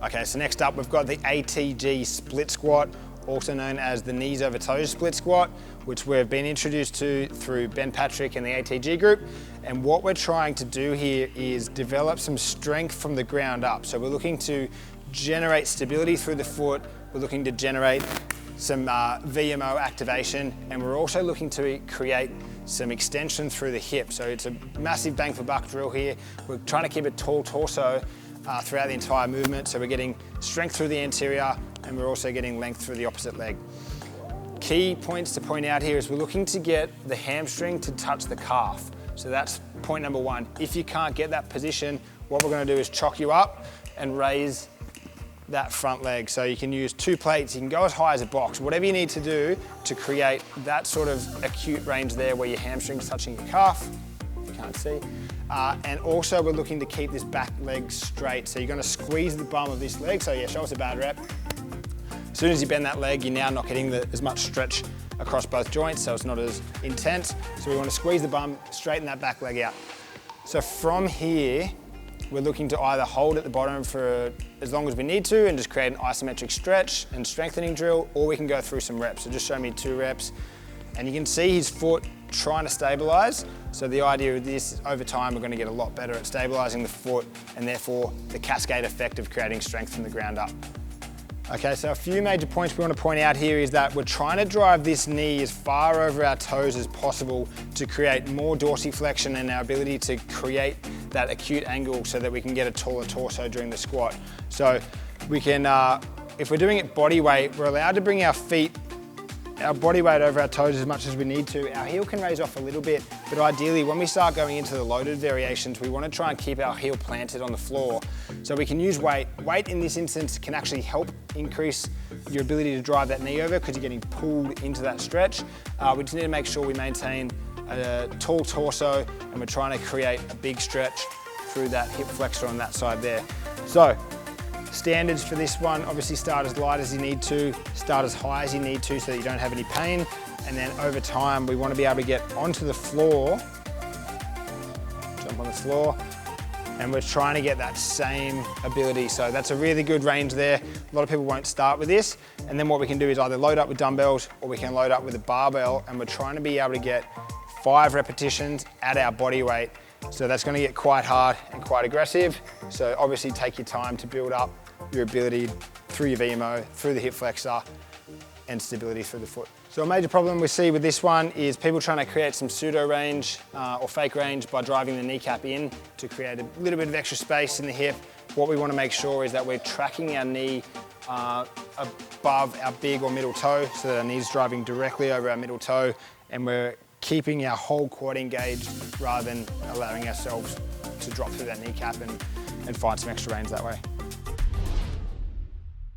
Okay, so next up we've got the Atg Split Squat, also known as the knees over toes split squat, which we've been introduced to through Ben Patrick and the ATG group. And what we're trying to do here is develop some strength from the ground up. So we're looking to generate stability through the foot, we're looking to generate some VMO activation, and we're also looking to create some extension through the hip. So it's a massive bang for buck drill here. We're trying to keep a tall torso throughout the entire movement, so we're getting strength through the anterior and we're also getting length through the opposite leg. Key points to point out here is we're looking to get the hamstring to touch the calf. So that's point number one. If you can't get that position, what we're going to do is chock you up and raise that front leg. So you can use 2 plates, you can go as high as a box, whatever you need to do to create that sort of acute range there where your hamstring's touching your calf, if you can't see. And also we're looking to keep this back leg straight. So you're going to squeeze the bum of this leg. So yeah, show us a bad rep. As soon as you bend that leg, you're now not getting as much stretch across both joints, so it's not as intense. So we want to squeeze the bum, straighten that back leg out. So from here, we're looking to either hold at the bottom for as long as we need to and just create an isometric stretch and strengthening drill, or we can go through some reps. So just show me 2 reps. And you can see his foot trying to stabilize. So the idea of this, over time, we're going to get a lot better at stabilizing the foot and therefore the cascade effect of creating strength from the ground up. Okay, so a few major points we want to point out here is that we're trying to drive this knee as far over our toes as possible to create more dorsiflexion and our ability to create that acute angle so that we can get a taller torso during the squat. So we can, if we're doing it body weight, we're allowed to bring our body weight over our toes as much as we need to. Our heel can raise off a little bit, but ideally when we start going into the loaded variations, we want to try and keep our heel planted on the floor. So we can use weight. Weight in this instance can actually help increase your ability to drive that knee over because you're getting pulled into that stretch. We just need to make sure we maintain a tall torso and we're trying to create a big stretch through that hip flexor on that side there. So standards for this one, obviously start as light as you need to, start as high as you need to so that you don't have any pain, and then over time we want to be able to get onto the floor, jump on the floor, and we're trying to get that same ability. So that's a really good range there. A lot of people won't start with this, and then what we can do is either load up with dumbbells or we can load up with a barbell, and we're trying to be able to get 5 repetitions at our body weight. So that's going to get quite hard and quite aggressive. So obviously take your time to build up your ability through your VMO, through the hip flexor, and stability through the foot. So a major problem we see with this one is people trying to create some pseudo range or fake range by driving the kneecap in to create a little bit of extra space in the hip. What we want to make sure is that we're tracking our knee above our big or middle toe so that our knee's driving directly over our middle toe, and we're keeping our whole quad engaged rather than allowing ourselves to drop through that kneecap and find some extra range that way.